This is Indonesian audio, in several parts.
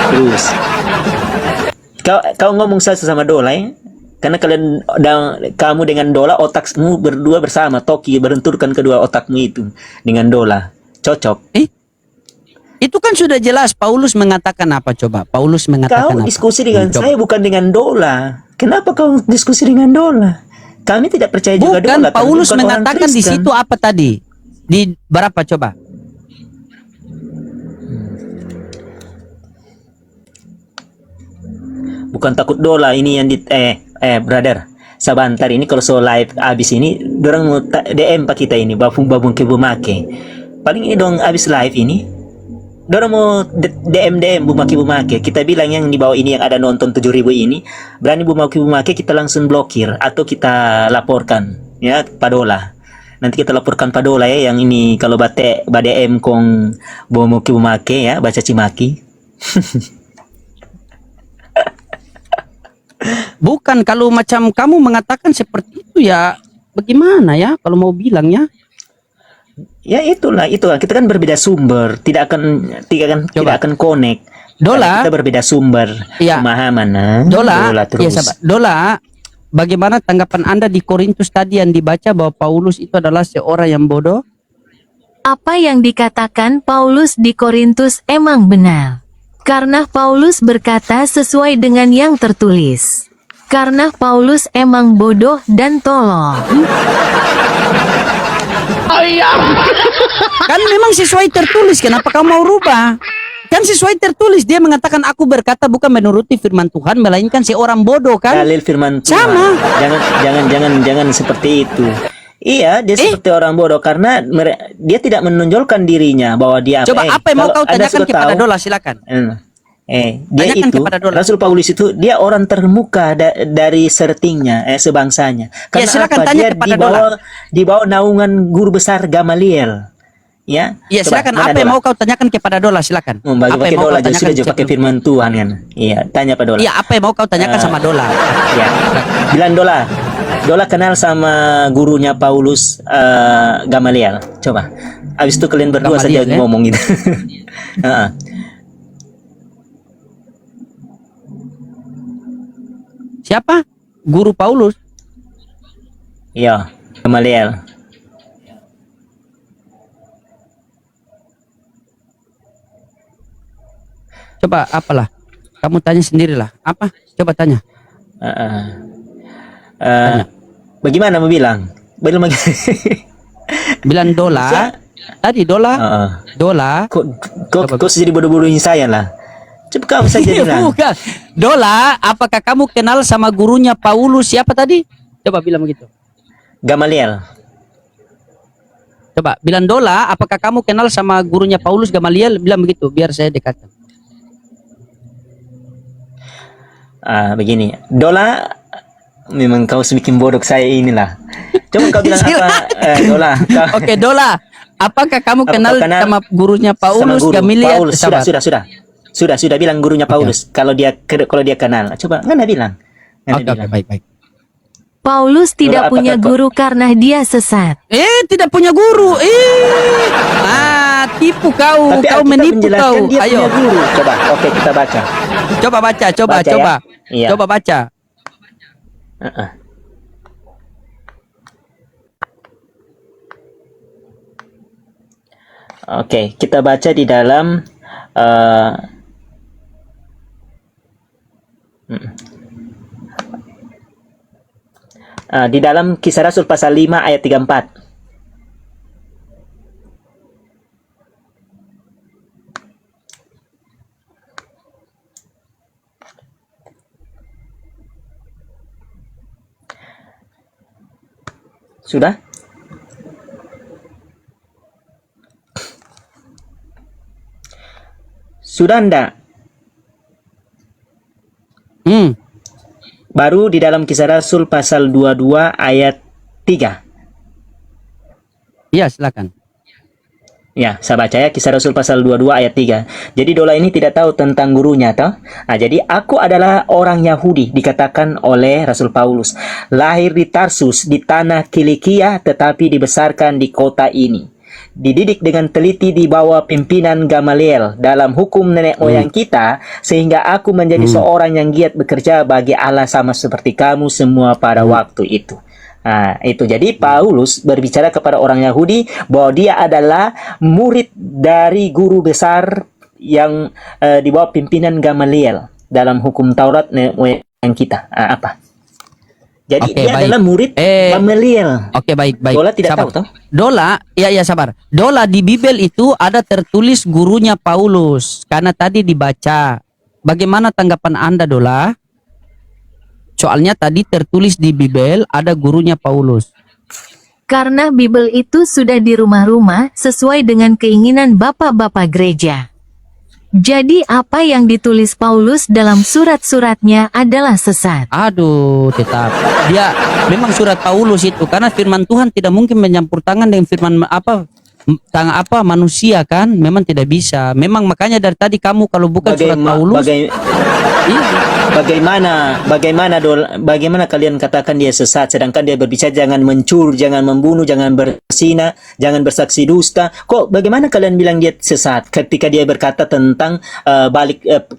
Terus kau ngomong sama Dola ya? Karena kamu dengan Dola otakmu berdua bersama Toki berbenturkan kedua otakmu itu dengan Dola. Cocok. Itu kan sudah jelas. Paulus mengatakan apa coba? Paulus mengatakan Kau apa? diskusi dengan Coba. saya bukan dengan Dola. Kenapa kau diskusi dengan Dola? Kami tidak percaya juga Bukan, Dola. Paulus bukan orang mengatakan di Kristen. situ apa tadi? Di berapa coba? Bukan takut Dola ini yang brother. Sabantar ini kalau so live abis ini dorang mau DM pak kita ini babung ke bumake. Paling ini dong abis live ini dorang mau DM bumake. Kita bilang yang di bawah ini yang ada nonton 7.000 ini berani bumake kita langsung blokir atau kita laporkan ya Padola. Nanti kita laporkan Padola ya yang ini kalau DM kong bumake ya baca cimaki. Bukan, kalau macam kamu mengatakan seperti itu ya bagaimana ya kalau mau bilangnya? Ya itulah kita kan berbeda sumber, tidak akan connect. Dola, kita berbeda sumber ya. pemahaman. Nah. Dola, terus. ya sahabat. Dola, bagaimana tanggapan Anda di Korintus tadi yang dibaca bahwa Paulus itu adalah seorang yang bodoh? Apa yang dikatakan Paulus di Korintus emang benar. Karena Paulus berkata sesuai dengan yang tertulis. Karena Paulus emang bodoh dan tolol. Kan memang sesuai tertulis, kenapa kamu mau rubah? Kan sesuai tertulis, dia mengatakan aku berkata bukan menuruti firman Tuhan, melainkan seorang bodoh kan? Dalil firman Tuhan. Sama. Jangan seperti itu. Iya, dia seperti orang bodoh karena dia tidak menonjolkan dirinya bahwa dia Coba apa yang mau kau tanyakan kepada Dola, silakan. Dia Tanyakan itu kepada Dola. Rasul Paulus itu dia orang termuka dari setingnya sebangsanya. Karena silakan apa? tanya Dia kepada Dola. di bawah naungan guru besar Gamaliel. Ya. Iya, silakan apa yang mau kau tanyakan kepada Dola, silakan. Bagi Apa pakai yang mau Dola kau tanyakan sudah pakai firman Tuhan kan. Iya, tanya Pak Dola. Iya, apa yang mau kau tanyakan sama Dola? Ya. Bilang Dola kenal sama gurunya Paulus Gamaliel. Coba. Habis itu kalian berdua Gamaliel, saja ngomong gitu. Siapa? Guru Paulus? Iya, Gamaliel. Coba apalah? Kamu tanya sendirilah. Apa? Coba tanya. Bagaimana mau bilang? Bilang Dola. Tadi Dola. Dola. Kok jadi bodoh-bodohin saya lah. Coba kamu saja bilang. Bukan. Dola, apakah kamu kenal sama gurunya Paulus? Siapa tadi? Coba bilang begitu. Gamaliel. Coba bilang Dola, apakah kamu kenal sama gurunya Paulus Gamaliel? Bilang begitu, biar saya dekatkan. Begini, Dola, memang kau semakin bodoh saya inilah. Coba kau bilang apa, Dola? Oke, Dola, apakah kamu kenal sama gurunya Paulus Gamaliel? Sudah bilang gurunya Paulus. Kalau dia kenal, coba nggak bilang. Oke, baik. Paulus tidak punya guru karena dia sesat. Tidak punya guru. Tipu kau. Tapi Kau menipu kau. Dia Ayo. punya guru. Coba, oke kita baca. Coba baca. Ya? Iya. Coba baca. Oke, kita baca di dalam di dalam Kisah Rasul pasal 5 ayat 34. Sudah? Sudah enggak? Baru di dalam Kisah Rasul pasal 22 ayat 3. Iya, silakan. Ya, saya baca ya, Kisah Rasul pasal 22 ayat 3. Jadi Dola ini tidak tahu tentang gurunya, toh? Jadi aku adalah orang Yahudi, dikatakan oleh Rasul Paulus. Lahir di Tarsus, di tanah Kilikia, tetapi dibesarkan di kota ini. dididik dengan teliti di bawah pimpinan Gamaliel dalam hukum nenek moyang kita, sehingga aku menjadi seorang yang giat bekerja bagi Allah sama seperti kamu semua pada waktu itu. Nah, itu jadi Paulus berbicara kepada orang Yahudi bahwa dia adalah murid dari guru besar yang di bawah pimpinan Gamaliel dalam hukum Taurat nenek moyang kita. Apa? Jadi Oke, dia baik. adalah murid Gamaliel. Oke, baik. Dola tidak Sabar. tahu toh? Dola, ya sabar. Dola di Bible itu ada tertulis gurunya Paulus karena tadi dibaca. Bagaimana tanggapan Anda, Dola? Soalnya tadi tertulis di Bible ada gurunya Paulus. Karena Bible itu sudah di rumah-rumah sesuai dengan keinginan bapak-bapak gereja. Jadi apa yang ditulis Paulus dalam surat-suratnya adalah sesat. Aduh, tetap. Dia memang surat Paulus itu karena firman Tuhan tidak mungkin mencampur tangan dengan firman manusia kan? Memang tidak bisa. Memang makanya dari tadi kamu kalau bukan surat Paulus bagaimana kalian katakan dia sesat, sedangkan dia berbicara jangan mencuri, jangan membunuh, jangan berzina, jangan bersaksi dusta. Kok bagaimana kalian bilang dia sesat ketika dia berkata tentang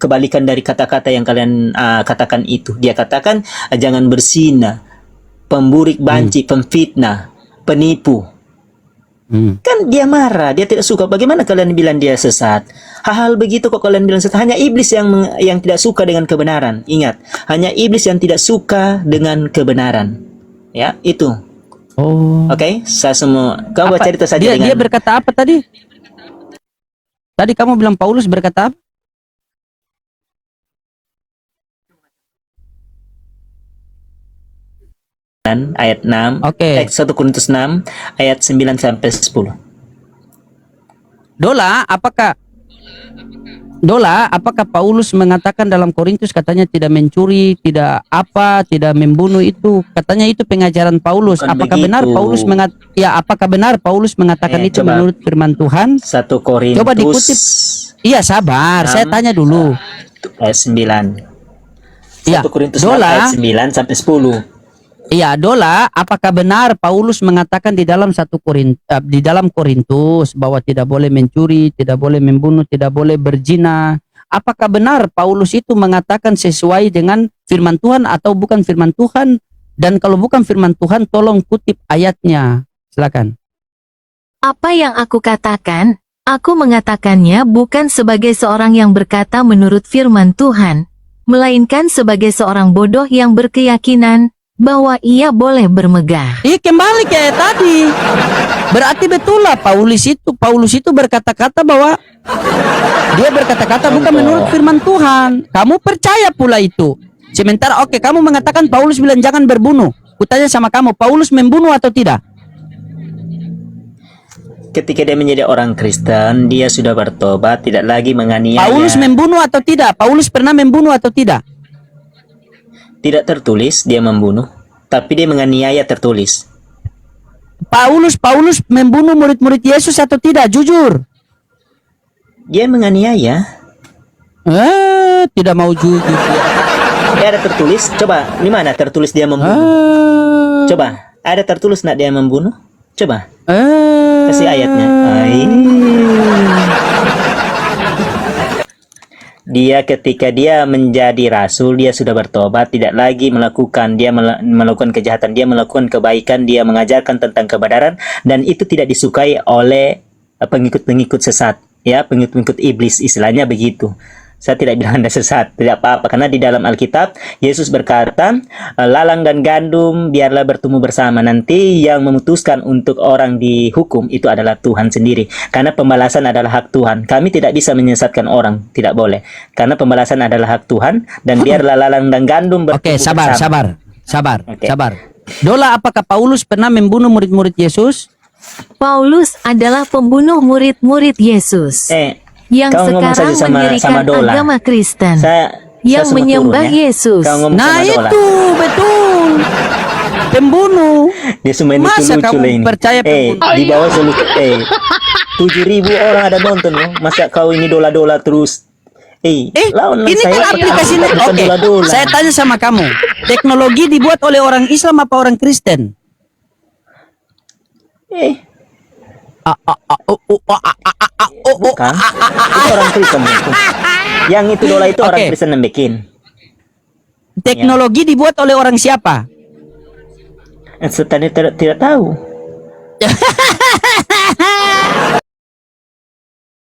kebalikan dari kata-kata yang kalian katakan itu? Dia katakan jangan berzina, pemburik banci, pemfitnah, penipu. Kan dia marah, dia tidak suka. Bagaimana kalian bilang dia sesat? Hal-hal begitu kok kalian bilang sesat. Hanya iblis yang tidak suka dengan kebenaran. Ingat, hanya iblis yang tidak suka dengan kebenaran. Ya, itu. Oh. Oke, saya semua. Kamu baca cerita saja Dia berkata apa tadi? Tadi kamu bilang Paulus berkata apa? ayat 6. Oke. 1 Korintus 6 ayat 9 sampai 10. Apakah Paulus mengatakan dalam Korintus katanya tidak mencuri, tidak membunuh itu? Katanya itu pengajaran Paulus. Bukan apakah begitu. benar Paulus mengatakan itu coba. menurut firman Tuhan? 1 Korintus. Coba dikutip. Iya, sabar. Saya tanya dulu. Ayat 9. 1 Iya, Korintus 6 Dola. ayat 9 sampai 10. Iya, Dola, apakah benar Paulus mengatakan di dalam Korintus bahwa tidak boleh mencuri, tidak boleh membunuh, tidak boleh berzina? Apakah benar Paulus itu mengatakan sesuai dengan firman Tuhan atau bukan firman Tuhan? Dan kalau bukan firman Tuhan, tolong kutip ayatnya. Silakan. Apa yang aku katakan, aku mengatakannya bukan sebagai seorang yang berkata menurut firman Tuhan, melainkan sebagai seorang bodoh yang berkeyakinan bahwa ia boleh bermegah. Kembali kayak tadi. Berarti betul lah Paulus itu berkata-kata bahwa dia berkata-kata bukan menurut firman Tuhan. Kamu percaya pula itu. Sementara kamu mengatakan Paulus bilang jangan berbunuh. Kutanya sama kamu, Paulus membunuh atau tidak? Ketika dia menjadi orang Kristen, dia sudah bertobat, tidak lagi menganiaya. Paulus membunuh atau tidak? Paulus pernah membunuh atau tidak? Tidak tertulis dia membunuh, tapi dia menganiaya tertulis. Paulus membunuh murid-murid Yesus atau tidak? Jujur. Dia menganiaya. Tidak mau jujur. Ada tertulis. Coba, di mana tertulis dia membunuh? Coba, ada tertulis nak dia membunuh? Coba, kasih ayatnya. Dia ketika dia menjadi rasul, dia sudah bertobat, tidak lagi melakukan kejahatan, dia melakukan kebaikan, dia mengajarkan tentang kebenaran, dan itu tidak disukai oleh pengikut-pengikut sesat, ya, pengikut-pengikut iblis, istilahnya begitu. Saya tidak bilang Anda sesat, tidak apa-apa, karena di dalam Alkitab Yesus berkata, lalang dan gandum biarlah bertumbuh bersama. Nanti yang memutuskan untuk orang dihukum itu adalah Tuhan sendiri, karena pembalasan adalah hak Tuhan. Kami tidak bisa menyesatkan orang, tidak boleh, karena pembalasan adalah hak Tuhan. Dan biarlah lalang dan gandum bertumbuh bersama. Sabar. Dola, apakah Paulus pernah membunuh murid-murid Yesus? Paulus adalah pembunuh murid-murid Yesus yang sekarang mendirikan agama Kristen yang menyembah Yesus. Nah itu betul, pembunuh. Dia semua ini Masa lucu-lucu kamu ini. percaya pembunuh? Di bawah 7.000 orang ada nonton loh. Masa kau ini dola-dola terus? Lawan Ini saya kan aplikasi bukan dola-dola. Saya tanya sama kamu, teknologi dibuat oleh orang Islam apa orang Kristen? Bukan. Itu orang Kristen itu. Yang itu dola itu orang Oke. Kristen yang bikin. Teknologi dibuat oleh orang siapa? Saya tidak tahu.